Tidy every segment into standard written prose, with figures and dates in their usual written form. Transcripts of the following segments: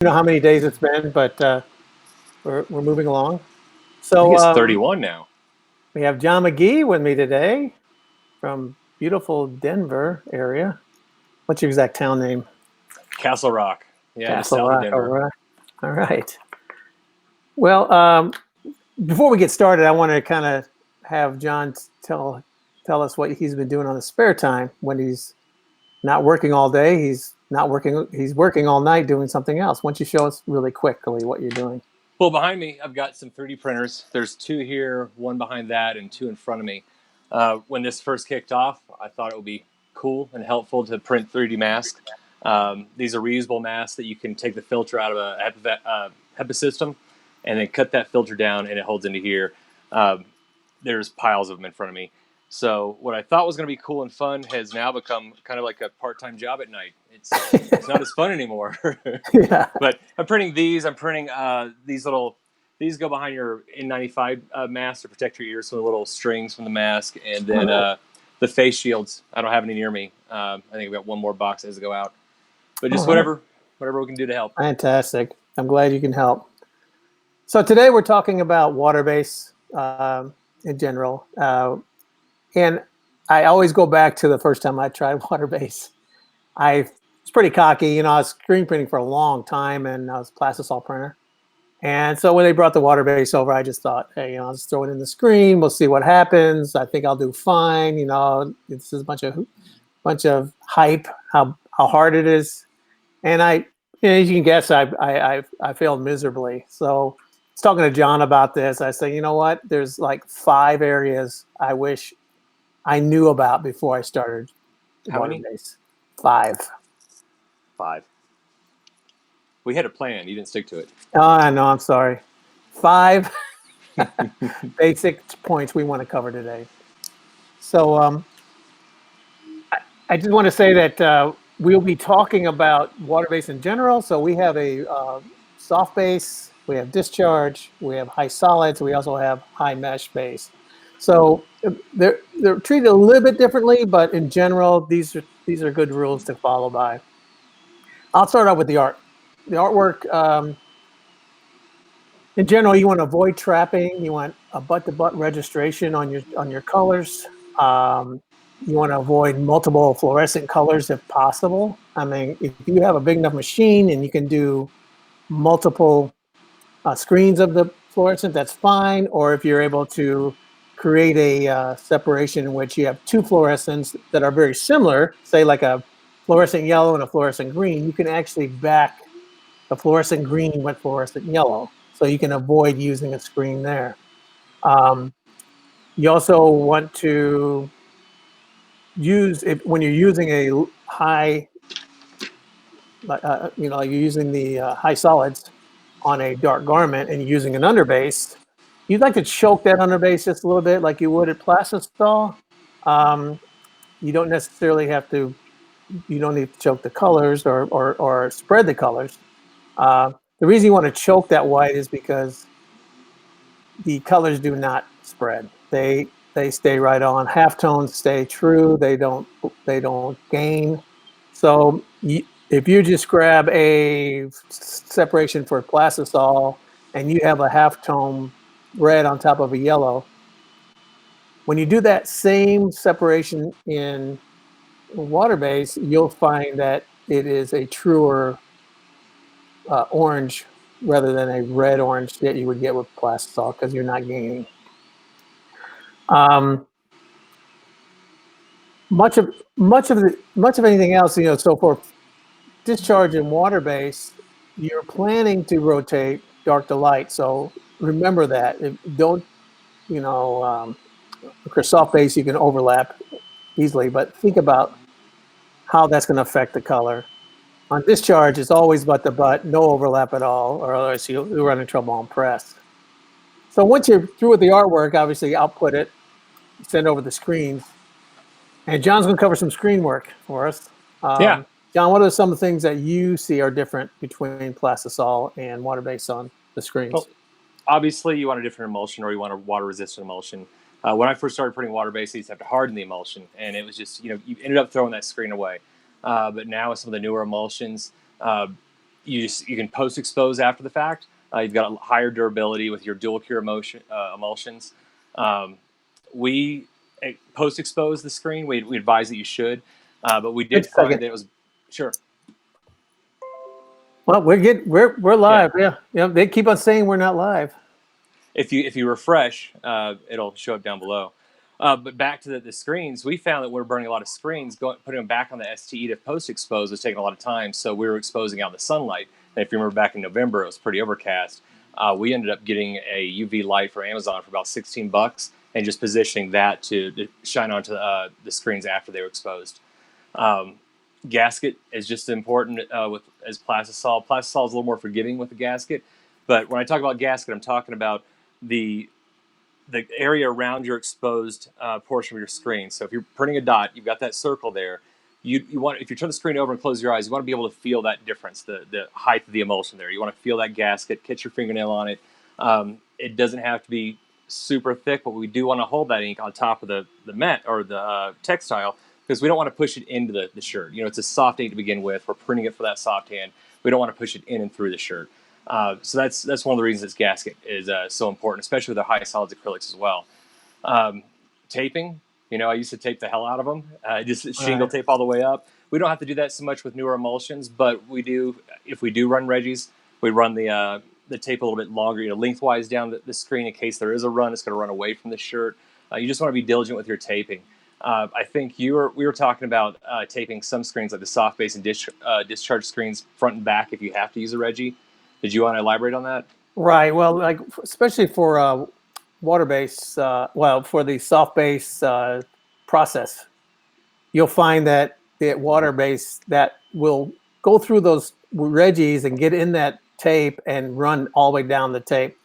know how many days it's been, but we're moving along. I think So it's 31 now. we have John McGee with me today from beautiful Denver area. What's your exact town name? Castle Rock. Yeah, just Castle south of Rock. All Denver. right. All right. Well, before we get started, I want to kind of have John tell us what he's been doing on his spare time when he's not working all day. He's not working. He's working all night doing something else. Why don't you show us really quickly what you're doing? Well, behind me, I've got some 3D printers. There's two here, one behind that, and two in front of me. When this first kicked off, I thought it would be cool and helpful to print 3D masks. These are reusable masks that you can take the filter out of a HEPA system and then cut that filter down, and it holds into here. There's piles of them in front of me. So what I thought was going to be cool and fun has now become kind of like a part-time job at night. It's not as fun anymore. Yeah. But I'm printing these. I'm printing these little. These go behind your N95 mask to protect your ears from the little strings from the mask, and then the face shields. I don't have any near me. I think I've got one more box that has to go out. But just All right. whatever we can do to help. Fantastic. I'm glad you can help. So today we're talking about water base in general. And I always go back to the first time I tried water base. I was pretty cocky. I was screen printing for a long time and I was a plastisol printer. And so when they brought the water base over, I just thought, hey, I'll just throw it in the screen. We'll see what happens. I think I'll do fine. This is a bunch of hype, how hard it is. And as you can guess, I failed miserably. So I was talking to John about this. I said, you know what? There's like 5 areas I wish I knew about before I started How water many? base. 5. 5. We had a plan. You didn't stick to it. Oh, no, I'm sorry. 5 basic points we want to cover today. So I just want to say that we'll be talking about water base in general. So we have a soft base, we have discharge, we have high solids, we also have high mesh base. So they're treated a little bit differently, but in general, these are good rules to follow by. I'll start out with the art. The artwork, in general, you want to avoid trapping. You want a butt-to-butt registration on your colors. You want to avoid multiple fluorescent colors if possible. I mean, if you have a big enough machine and you can do multiple screens of the fluorescent, that's fine. Or if you're able to create a separation in which you have 2 fluorescents that are very similar, say like a fluorescent yellow and a fluorescent green, you can actually back the fluorescent green with fluorescent yellow. So you can avoid using a screen there. You also want to use it when you're using a high, you're using the high solids on a dark garment and you're using an underbase. You'd like to choke that underbase just a little bit, like you would at plastisol. You don't necessarily have to. You don't need to choke the colors or spread the colors. The reason you want to choke that white is because the colors do not spread. They stay right on. Halftones stay true. They don't gain. So if you just grab a separation for plastisol and you have a halftone red on top of a yellow, when you do that same separation in water base, you'll find that it is a truer orange rather than a red orange that you would get with plastisol because you're not gaining. Much of anything else, so for discharge and water base, you're planning to rotate dark to light. So remember that. Don't, for soft base, you can overlap easily, but think about how that's going to affect the color. On discharge, it's always butt to butt, no overlap at all, or otherwise you'll run into trouble on press. So once you're through with the artwork, obviously output it, send over the screens. And John's going to cover some screen work for us. Yeah. John, what are some of the things that you see are different between plastisol and water base on the screens? Well, obviously, you want a different emulsion or you want a water-resistant emulsion. When I first started putting water-based, you used to have to harden the emulsion, and it was just, you ended up throwing that screen away. But now with some of the newer emulsions, you can post expose after the fact. You've got a higher durability with your dual cure emulsions. We post expose the screen. We advise that you should, but we did Wait a find second. that it was sure. Well, we're Yeah. live. Yeah. Yeah. They keep on saying we're not live. If you refresh, it'll show up down below. But back to the screens, we found that we're burning a lot of screens. Putting them back on the STE to post expose was taking a lot of time, so we were exposing out the sunlight. And if you remember back in November, it was pretty overcast. We ended up getting a UV light from Amazon for about $16, and just positioning that to shine onto the screens after they were exposed. Um, Gasket is just important as plastisol. Plastisol is a little more forgiving with the gasket, but when I talk about gasket, I'm talking about the area around your exposed portion of your screen. So if you're printing a dot, you've got that circle there. You want, if you turn the screen over and close your eyes, you want to be able to feel that difference, the height of the emulsion there. You want to feel that gasket, catch your fingernail on it. It doesn't have to be super thick, but we do want to hold that ink on top of the mat or the textile, because we don't want to push it into the shirt. You know, it's a soft ink to begin with. We're printing it for that soft hand. We don't want to push it in and through the shirt. So that's one of the reasons this gasket is so important, especially with the high solids acrylics as well. Taping, you know, I used to tape the hell out of them, just shingle tape all the way up. We don't have to do that so much with newer emulsions, but we do. If we do run Reggies, we run the tape a little bit longer, you know, lengthwise down the screen in case there is a run. It's going to run away from the shirt. You just want to be diligent with your taping. I think we were talking about taping some screens like the soft base and discharge screens front and back if you have to use a Reggie. Did you want to elaborate on that? Right. Well, like especially for water base, well, for the soft base process, you'll find that the water base that will go through those Reggies and get in that tape and run all the way down the tape.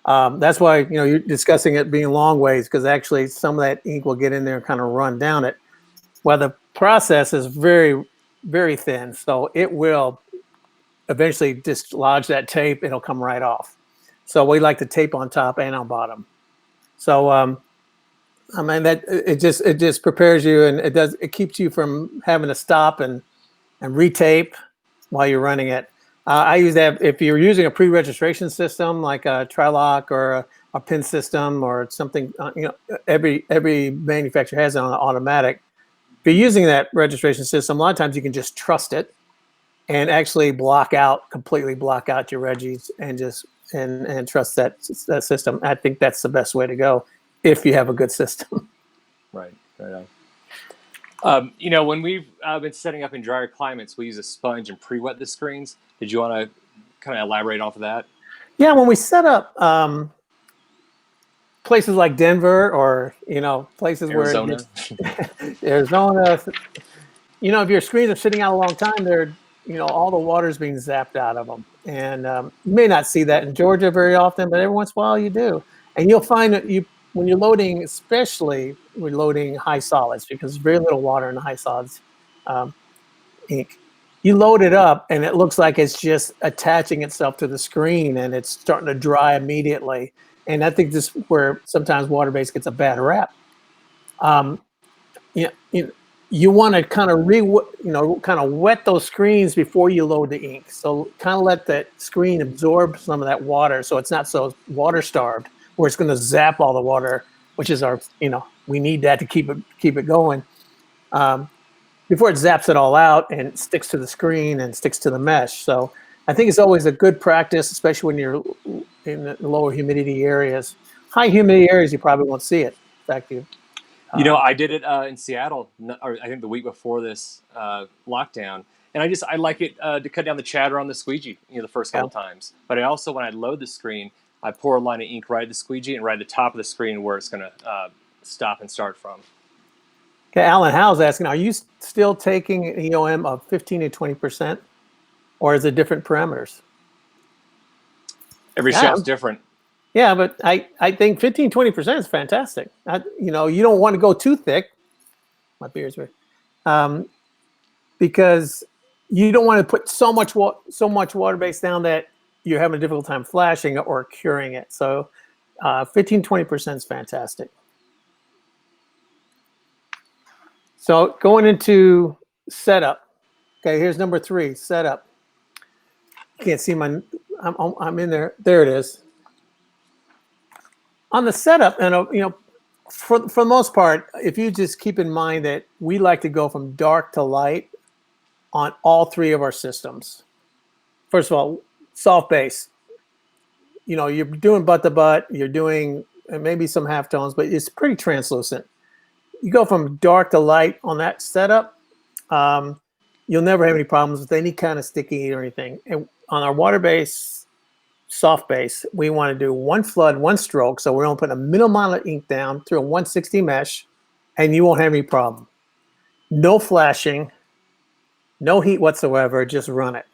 That's why, you know, you're discussing it being long ways, because actually some of that ink will get in there and kind of run down it. Well, the process is very, very thin, so it will eventually dislodge that tape. It'll come right off. So we like to tape on top and on bottom. So I mean that it just prepares you, and it keeps you from having to stop and retape while you're running it. I use that if you're using a pre-registration system like a Trilock or a pin system or something. You know, every manufacturer has it on automatic. If you're using that registration system, a lot of times you can just trust it and actually completely block out your Reggies and just and trust that system. I think that's the best way to go if you have a good system. Right. Right on. You know, when we've been setting up in drier climates, we use a sponge and pre-wet the screens. Did you want to kind of elaborate off of that? Yeah, when we set up places like Denver, or you know, places Arizona. where Arizona, you know, if your screens are sitting out a long time, they're, you know, all the water's being zapped out of them. And you may not see that in Georgia very often, but every once in a while you do. And you'll find that when you're loading, especially when loading high solids, because there's very little water in the high solids ink, you load it up and it looks like it's just attaching itself to the screen and it's starting to dry immediately. And I think this is where sometimes water-based gets a bad rap. You want to kind of wet those screens before you load the ink. So kind of let that screen absorb some of that water, so it's not so water starved, where it's going to zap all the water, which is our, you know, we need that to keep it going. Before it zaps it all out and sticks to the screen and sticks to the mesh. So I think it's always a good practice, especially when you're in the lower humidity areas. High humidity areas, you probably won't see it. In fact, You know, I did it in Seattle, or I think the week before this lockdown, and I like it to cut down the chatter on the squeegee, you know, the first couple times. But I also, when I load the screen, I pour a line of ink right at the squeegee and right at the top of the screen where it's going to stop and start from. Okay, Alan Howell's asking, are you still taking an EOM of 15 to 20%, or is it different parameters? Every shelf's different. Yeah, but I think 15, 20% is fantastic. You know, you don't want to go too thick. My beer's weird. Because you don't want to put so much water base down that you're having a difficult time flashing or curing it. So 15, 20% is fantastic. So going into setup. Okay, here's number 3, setup. You can't see my, I'm in there. There it is. On the setup, and for the most part, if you just keep in mind that we like to go from dark to light on all three of our systems. First of all, soft base. You're doing butt to butt, you're doing maybe some halftones, but it's pretty translucent. You go from dark to light on that setup, you'll never have any problems with any kind of sticky or anything. And on our water base, soft base, we want to do one flood, one stroke. So we're going to put a minimal amount of ink down through a 160 mesh, and you won't have any problem. No flashing, no heat whatsoever, just run it.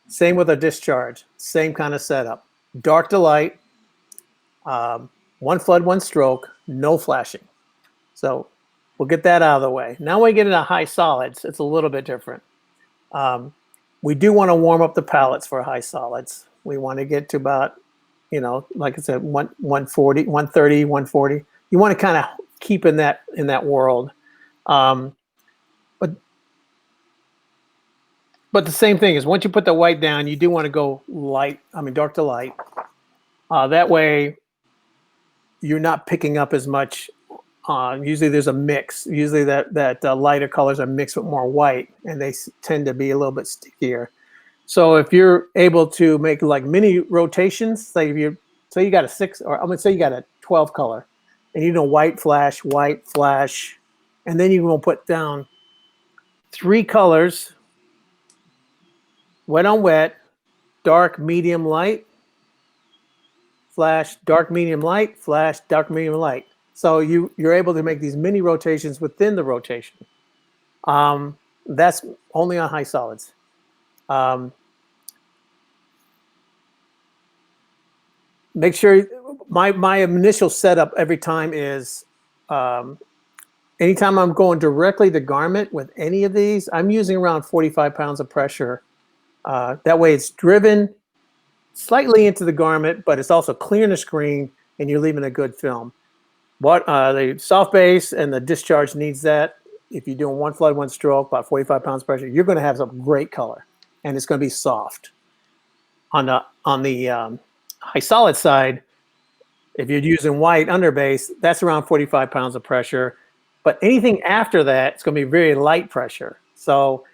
Same with a discharge, same kind of setup. Dark to light, one flood, one stroke, no flashing. So we'll get that out of the way. Now we get into high solids, it's a little bit different. We do want to warm up the palettes for high solids. We want to get to about, like I said, 140, 130, 140. You want to kind of keep in that world. But the same thing is once you put the white down, you do want to go dark to light. That way you're not picking up as much. Usually there's a mix. Usually that lighter colors are mixed with more white, and they tend to be a little bit stickier. So if you're able to make like mini rotations, say you got a 6, or I'm gonna say you got a 12 color, and white flash, and then you're gonna put down 3 colors, wet on wet, dark, medium, light, flash, dark, medium, light, flash, dark, medium, light. So you're able to make these mini rotations within the rotation. That's only on high solids. Make sure my initial setup every time is anytime I'm going directly to garment with any of these, I'm using around 45 pounds of pressure. That way it's driven slightly into the garment, but it's also clearing the screen and you're leaving a good film. The soft base and the discharge needs that. If you're doing one flood, one stroke, about 45 pounds pressure, you're going to have some great color, and it's going to be soft. On the high solid side, if you're using white underbase, that's around 45 pounds of pressure. But anything after that, it's going to be very light pressure. So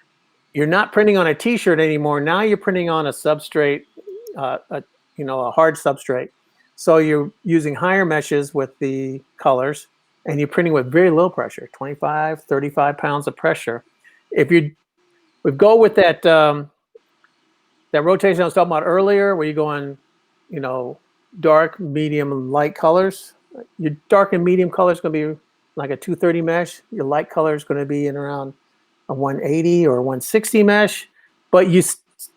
you're not printing on a T-shirt anymore. Now you're printing on a substrate, a hard substrate. So you're using higher meshes with the colors, and you're printing with very low pressure, 25, 35 pounds of pressure. If we go with that rotation I was talking about earlier, where you're going, dark, medium, and light colors. Your dark and medium color is going to be like a 230 mesh. Your light color is going to be in around a 180 or 160 mesh, but you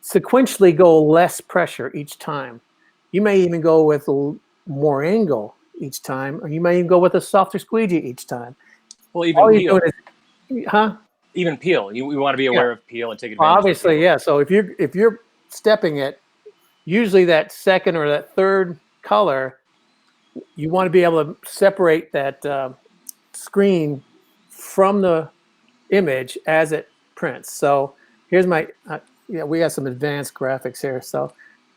sequentially go less pressure each time. You may even go with more angle each time, or you may even go with a softer squeegee each time. Well, even peel. Even peel. We want to be aware of peel and take advantage. Well, obviously, yeah. So if you're stepping it, usually that second or that third color, you want to be able to separate that screen from the image as it prints. So here's my, we got some advanced graphics here. So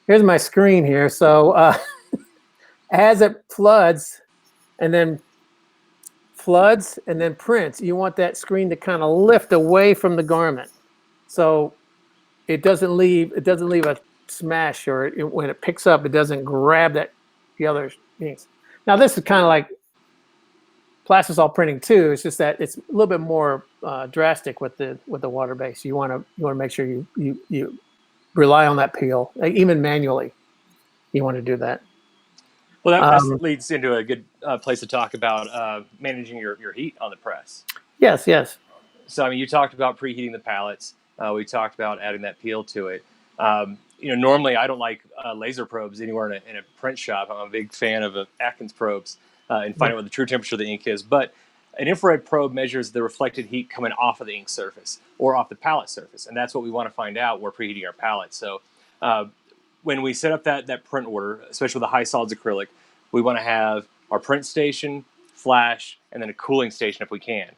here's my screen here. So as it floods and then prints, you want that screen to kind of lift away from the garment. So it doesn't leave a smash, or when it picks up, it doesn't grab the other things. Now this is kind of like plastisol printing too. It's just that it's a little bit more drastic with the water base. You want to make sure you rely on that peel, even manually. You want to do that. Well, that leads into a good place to talk about managing your heat on the press. Yes. So, you talked about preheating the palettes. We talked about adding that peel to it. Normally I don't like laser probes anywhere in a print shop. I'm a big fan of Atkins probes and find out what the true temperature of the ink is. But an infrared probe measures the reflected heat coming off of the ink surface or off the palette surface, and that's what we want to find out when we're preheating our palette. So when we set up that print order, especially with a high solids acrylic, we want to have our print station, flash, and then a cooling station if we can.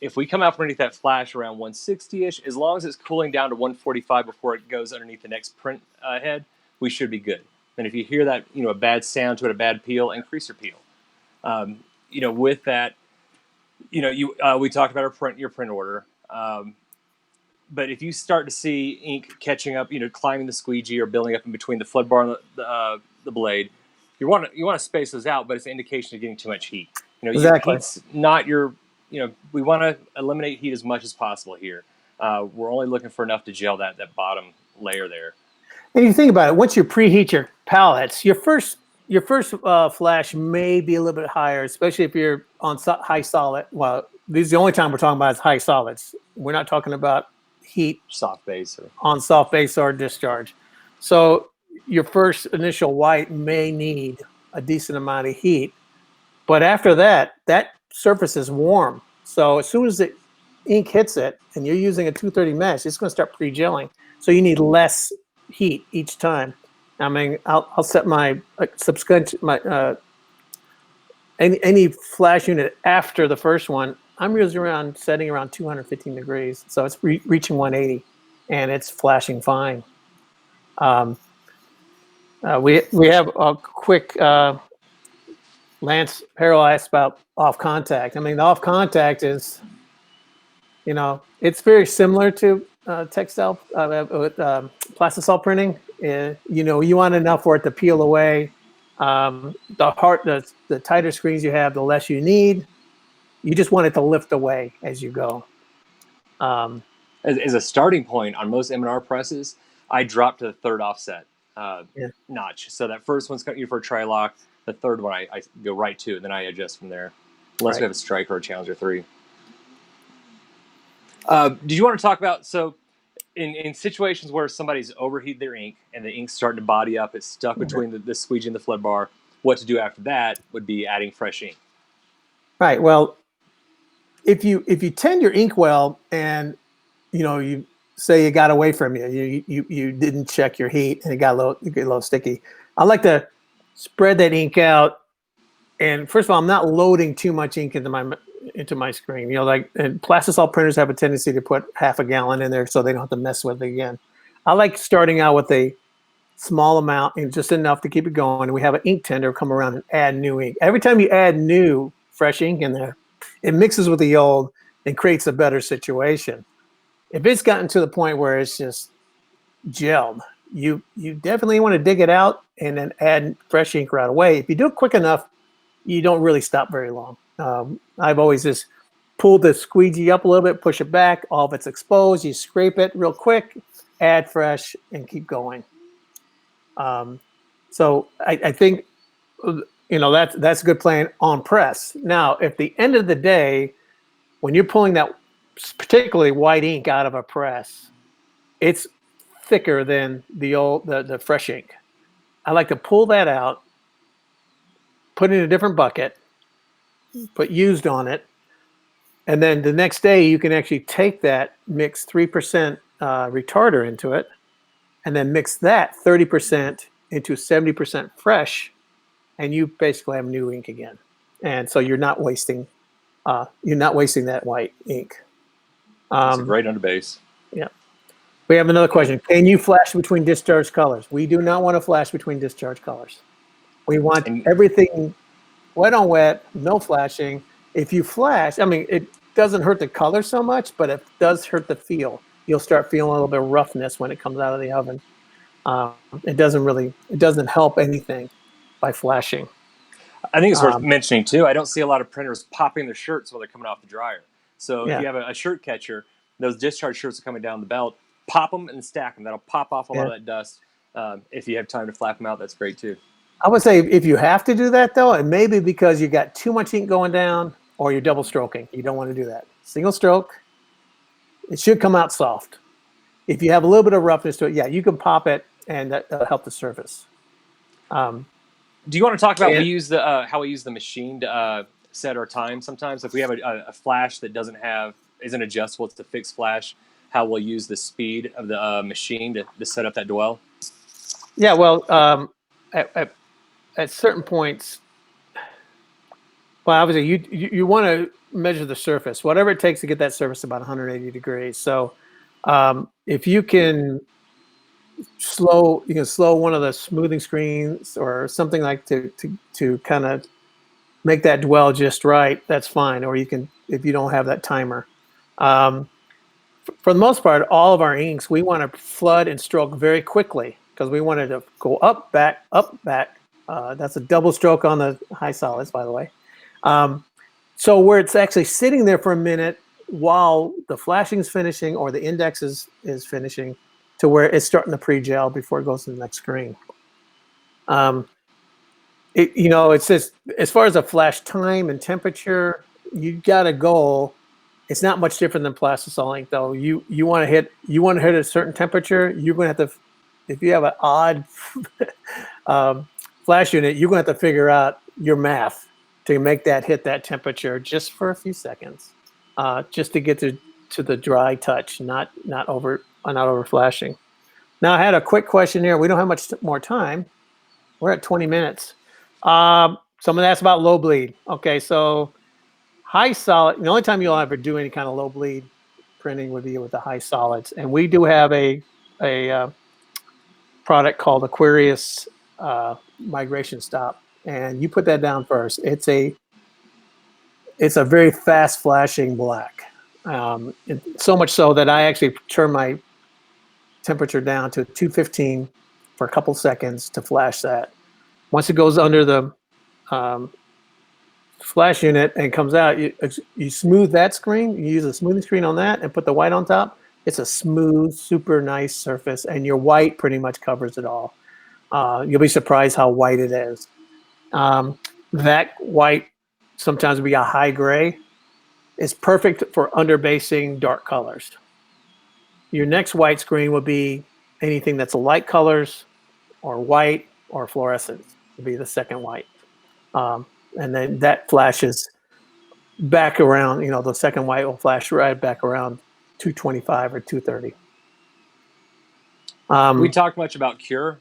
if we come out from underneath that flash around 160-ish, as long as it's cooling down to 145 before it goes underneath the next print head, we should be good. And if you hear that, a bad sound to it, a bad peel, increase your peel. With that, we talked about your print order. But if you start to see ink catching up, climbing the squeegee or building up in between the flood bar and the blade, you want to space those out, but it's an indication of getting too much heat. Exactly. Heat's not your, we want to eliminate heat as much as possible here. We're only looking for enough to gel that bottom layer there. And you think about it, once you preheat your pallets, your first flash may be a little bit higher, especially if you're on high solid. Well, this is the only time we're talking about is high solids. We're not talking about heat soft base on soft base or discharge. So your first initial white may need a decent amount of heat, but after that surface is warm. So as soon as the ink hits it and you're using a 230 mesh, it's going to start pre-gelling. So you need less heat each time. I mean, I'll set my any flash unit after the first one. I'm usually setting around 215 degrees, so it's reaching 180, and it's flashing fine. We have a quick Lance Harrell asked about off contact. I mean, the off contact is, it's very similar to textile with plastisol printing. You want enough for it to peel away. The tighter screens you have, the less you need. You just want it to lift away as you go. As a starting point on most M&R presses, I drop to the third offset notch. So that first one's for a tri-lock. The third one I go right to, and then I adjust from there. Unless we have a strike or a Challenger 3. Did you want to talk about, so in situations where somebody's overheated their ink and the ink's starting to body up, it's stuck between the squeegee and the flood bar, what to do after that would be adding fresh ink. Right. Well, if you tend your ink well and you say it got away from you, you didn't check your heat and it got a little sticky, I like to spread that ink out. And first of all, I'm not loading too much ink into my screen. And plastisol printers have a tendency to put half a gallon in there so they don't have to mess with it again. I like starting out with a small amount and just enough to keep it going. And we have an ink tender come around and add new ink. Every time you add new fresh ink in there, it mixes with the old and creates a better situation. If it's gotten to the point where it's just gelled, you definitely want to dig it out and then add fresh ink right away. If you do it quick enough, you don't really stop very long. I've always just pulled the squeegee up a little bit, push it back, all of it's exposed, you scrape it real quick, add fresh, and keep going. So I think that's a good plan on press. Now, at the end of the day, when you're pulling that particularly white ink out of a press, it's thicker than the fresh ink. I like to pull that out, put it in a different bucket, put used on it, and then the next day you can actually take that, mix 3% retarder into it, and then mix that 30% into 70% fresh, and you basically have new ink again. And so you're not wasting that white ink. It's a great underbase. Yeah. We have another question. Can you flash between discharge colors? We do not want to flash between discharge colors. We want everything wet on wet, no flashing. If you flash, I mean, it doesn't hurt the color so much, but it does hurt the feel. You'll start feeling a little bit of roughness when it comes out of the oven. It doesn't help anything by flashing. I think it's worth mentioning too, I don't see a lot of printers popping their shirts while they're coming off the dryer. So if you have a shirt catcher, those discharge shirts are coming down the belt, pop them and stack them. That'll pop off a lot of that dust. If you have time to flap them out, that's great too. I would say if you have to do that though, it may be because you got too much ink going down or you're double stroking. You don't want to do that. Single stroke, it should come out soft. If you have a little bit of roughness to it, you can pop it and that'll help the surface. Do you want to talk about how we use the machine to set our time sometimes? If we have a flash that isn't adjustable, it's a fixed flash, how we'll use the speed of the machine to set up that dwell? Yeah, well, at certain points, Well, obviously, you want to measure the surface, whatever it takes to get that surface about 180 degrees. So, if you can slow one of the smoothing screens or something like to kind of make that dwell just right. That's fine. Or you can, if you don't have that timer. Um, for the most part, all of our inks, we want to flood and stroke very quickly because we want it to go up, back, up, back. That's a double stroke on the high solids, by the way. So where it's actually sitting there for a minute while the flashing is finishing or the index is finishing to where it's starting to pre-gel before it goes to the next screen. It's just, as far as a flash time and temperature, you got a goal. It's not much different than plastisol ink, though. You want to hit a certain temperature. You're going to have to, if you have an odd flash unit, you're going to have to figure out your math to make that hit that temperature just for a few seconds, just to get to the dry touch, not over flashing. Now, I had a quick question here. We don't have much more time. We're at 20 minutes. Someone asked about low bleed. Okay, so high solid, the only time you'll ever do any kind of low bleed printing would be with the high solids. And we do have a product called Aquarius Migration Stop. And you put that down first. It's a very fast flashing black. So much so that I actually turn my temperature down to 215 for a couple seconds to flash that. Once it goes under the flash unit and comes out, you smooth that screen. You use a smoothing screen on that and put the white on top. It's a smooth, super nice surface, and your white pretty much covers it all. You'll be surprised how white it is. That white, sometimes we got high gray, is perfect for underbasing dark colors. Your next white screen would be anything that's light colors or white or fluorescent would be the second white. And then that flashes back around, the second white will flash right back around 225 or 230. We talked much about cure,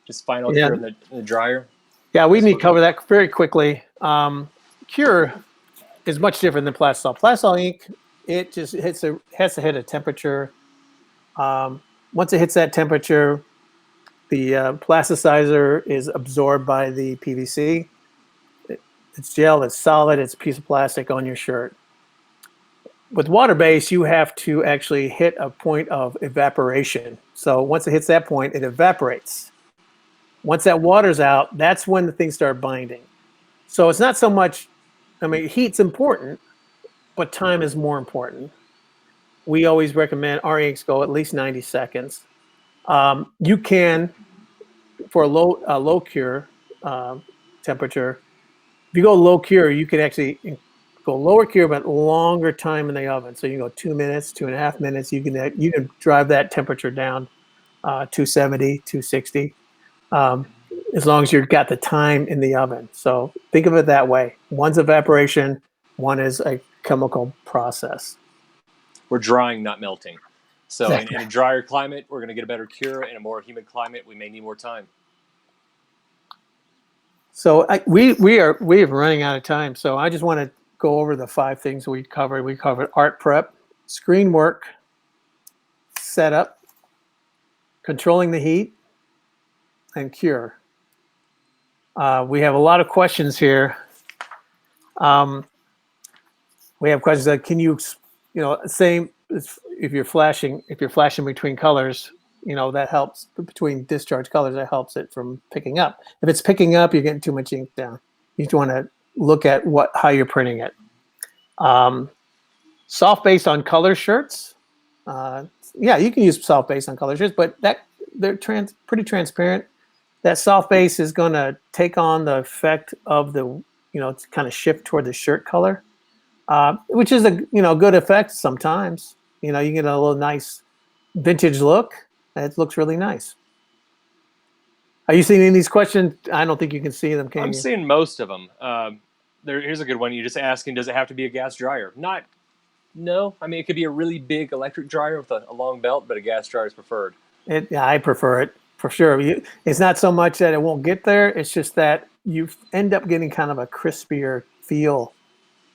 just final cure in the dryer. Yeah, we need to cover that very quickly. Cure is much different than plastisol. Plastisol ink, it just has to hit a temperature. Once it hits that temperature, the plasticizer is absorbed by the PVC. It's gel, it's solid, it's a piece of plastic on your shirt. With water-based, you have to actually hit a point of evaporation. So once it hits that point, it evaporates. Once that water's out, that's when the things start binding. So it's not so much, heat's important, but time is more important. We always recommend our inks go at least 90 seconds. You can, for a low cure temperature, if you go low cure, you can actually go lower cure, but longer time in the oven. So you can go 2 minutes, 2.5 minutes. You can drive that temperature down 270, 260, as long as you've got the time in the oven. So think of it that way. One's evaporation, one is a chemical process. We're drying, not melting. So in a drier climate, we're going to get a better cure. In a more humid climate, we may need more time. So we are running out of time. So I just want to go over the 5 things we covered. We covered art prep, screen work, setup, controlling the heat, and cure. We have a lot of questions here. We have questions like, can you, same if you're flashing between colors, that helps between discharge colors. That helps it from picking up. If it's picking up, you're getting too much ink down. You just want to look at how you're printing it. Soft base on color shirts. Yeah, you can use soft base on color shirts, but they're pretty transparent. That soft base is going to take on the effect of the, to kind of shift toward the shirt color, which is a good effect sometimes. You get a little nice vintage look. It looks really nice. Are you seeing any of these questions? I don't think you can see them, can you? I'm seeing most of them. Here's a good one. You're just asking, does it have to be a gas dryer? No. It could be a really big electric dryer with a long belt, but a gas dryer is preferred. I prefer it for sure. It's not so much that it won't get there. It's just that you end up getting kind of a crispier feel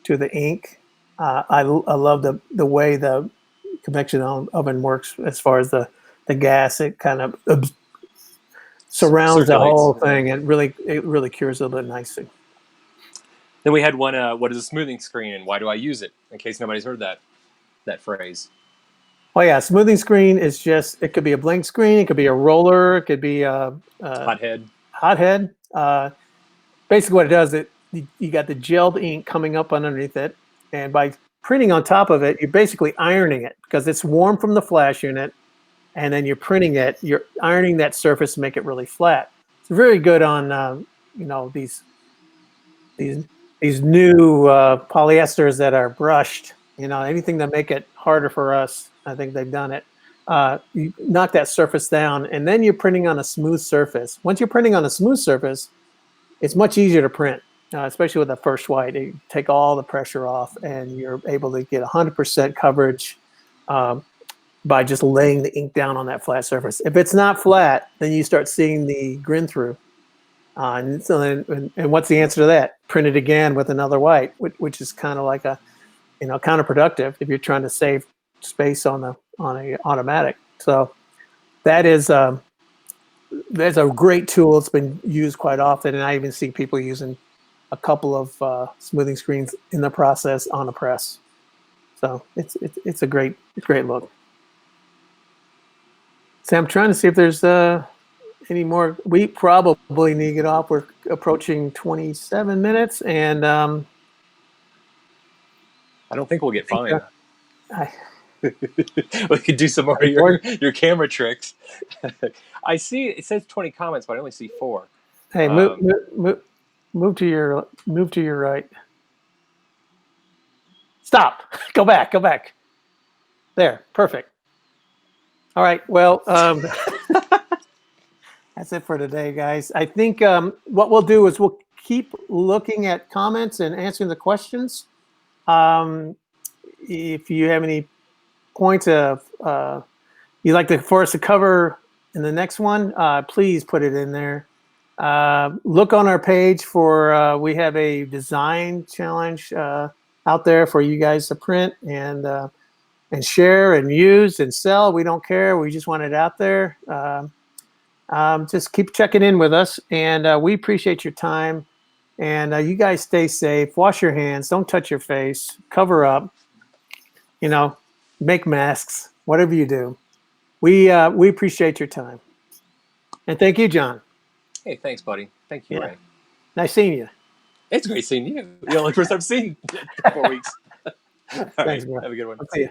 to the ink. I love the way the convection oven works as far as the gas. It kind of surrounds the Circulates. whole thing. It really cures a little bit nicely. Then we had one. What is a smoothing screen, and why do I use it? In case nobody's heard that phrase. Oh yeah, smoothing screen is just, it could be a blank screen, it could be a roller, it could be a Hothead. Hothead. Basically what it does, you got the gelled ink coming up underneath it, and by printing on top of it, you're basically ironing it because it's warm from the flash unit, and then you're printing it, you're ironing that surface to make it really flat. It's very good on you know, these new polyesters that are brushed. You know, anything to make it harder for us, I think they've done it. You knock that surface down, and then you're printing on a smooth surface. Once you're printing on a smooth surface, it's much easier to print, especially with the first white. You take all the pressure off, and you're able to get 100% coverage by just laying the ink down on that flat surface. If it's not flat, then you start seeing the grin through. And so then, and what's the answer to that? Print it again with another white, which is kind of like a, you know, counterproductive if you're trying to save space on a automatic. So that is that's a great tool. It's been used quite often, and I even see people using a couple of smoothing screens in the process on a press. So it's a great look. So I'm trying to see if there's any more. We probably need to get off. We're approaching 27 minutes, and I don't think we'll get fined. We could do some more of your camera tricks. I see it says 20 comments, but I only see 4. Hey, move to your right. Stop. Go back. There. Perfect. All right. Well, that's it for today, guys. I think what we'll do is we'll keep looking at comments and answering the questions. If you have any points of you'd like for us to cover in the next one, please put it in there. Look on our page for we have a design challenge out there for you guys to print and share and use and sell. We don't care. We just want it out there. Just keep checking in with us, and we appreciate your time. And you guys stay safe. Wash your hands. Don't touch your face. Cover up. You know, make masks. Whatever you do, we appreciate your time. And thank you, John. Hey, thanks, buddy. Thank you, Ray. Nice seeing you. It's great seeing you. The only person I've seen in 4 weeks. All Thanks, right, bro. have a good one. I'll see you.